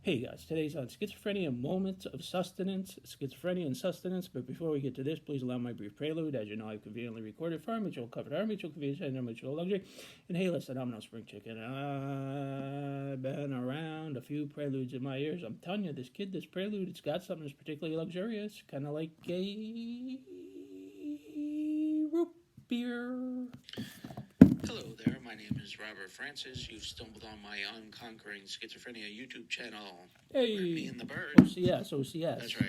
Hey guys, today's on Schizophrenia, Moments of Sustenance, Schizophrenia and Sustenance. But before we get to this, please allow my brief prelude. As you know, I've conveniently recorded for our mutual covered our mutual convenience and our mutual luxury. And hey, listen, I'm no spring chicken. I've been around a few preludes in my ears. I'm telling you, this prelude, it's got something that's particularly luxurious, kind of like a root beer. Hello there, my name is Robert Francis. You've stumbled on my Unconquering Schizophrenia YouTube channel. Hey, Where me and the bird. OCS.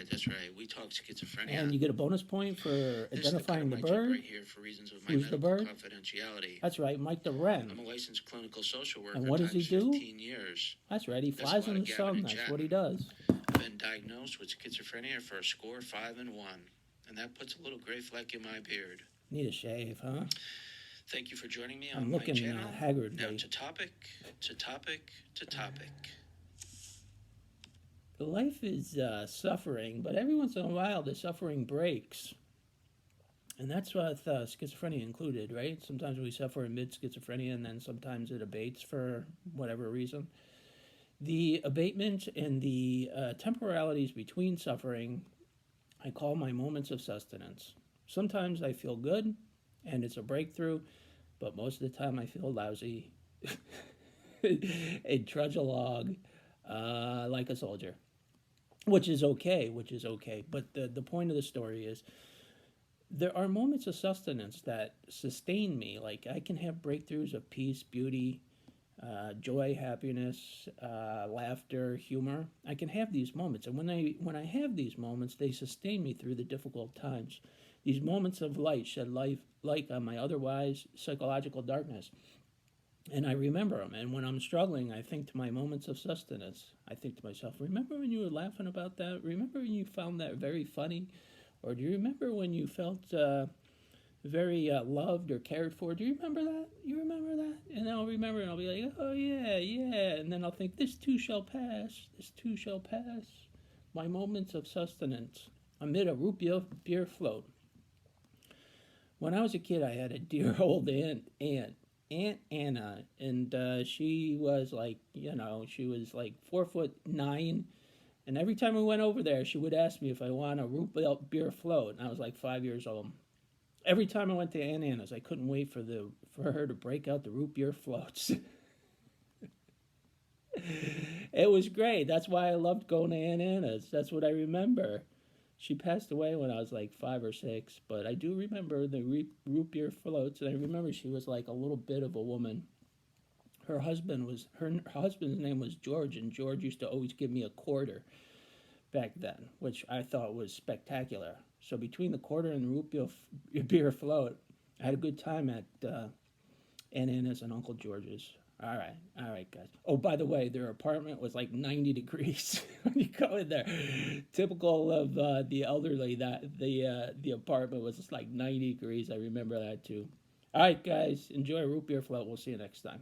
That's right. We talk schizophrenia. And you get a bonus point for identifying the bird. Right here for reasons of my Who's the medical bird? confidentiality. That's right, Mike the Wren. I'm a licensed clinical social worker. And what does he do? 15 years. That's right, he flies in the sun. That's what he does. I've been diagnosed with schizophrenia for a score 5 and 1. And that puts a little gray fleck in my beard. Need a shave, huh? Thank you for joining me I'm on looking my channel. haggard. Now to topic. Life is suffering, but every once in a while the suffering breaks. And that's what schizophrenia included, right? Sometimes we suffer amid schizophrenia, and then sometimes it abates for whatever reason. The abatement and the temporalities between suffering, I call my moments of sustenance. Sometimes I feel good, and it's a breakthrough, but most of the time I feel lousy and trudge along like a soldier, which is okay. But the point of the story is there are moments of sustenance that sustain me. Like I can have breakthroughs of peace, beauty, joy, happiness, laughter, humor. I can have these moments, and when I have these moments, they sustain me through the difficult times. These moments of light shed light on my otherwise psychological darkness. And I remember them. And when I'm struggling, I think to my moments of sustenance. I think to myself, remember when you were laughing about that? Remember when you found that very funny? Or do you remember when you felt very loved or cared for? Do you remember that? You remember that? And I'll remember and I'll be like, oh, yeah. And then I'll think, this too shall pass. This too shall pass. My moments of sustenance amid a root beer float. When I was a kid, I had a dear old Aunt Anna, and she was like, she was like 4'9", and every time we went over there, she would ask me if I want a root beer float, and I was like 5 years old. Every time I went to Aunt Anna's, I couldn't wait for her to break out the root beer floats. It was great. That's why I loved going to Aunt Anna's. That's what I remember. She passed away when I was like 5 or 6, but I do remember the root beer floats, and I remember she was like a little bit of a woman. Her husband's name was George, and George used to always give me a quarter back then, which I thought was spectacular. So between the quarter and the root beer float, I had a good time at Aunt Anna's and Uncle George's. All right, guys. Oh, by the way, their apartment was like 90 degrees when you go in there. Typical of the elderly, that the apartment was just like 90 degrees. I remember that too. All right, guys, enjoy a root beer float. We'll see you next time.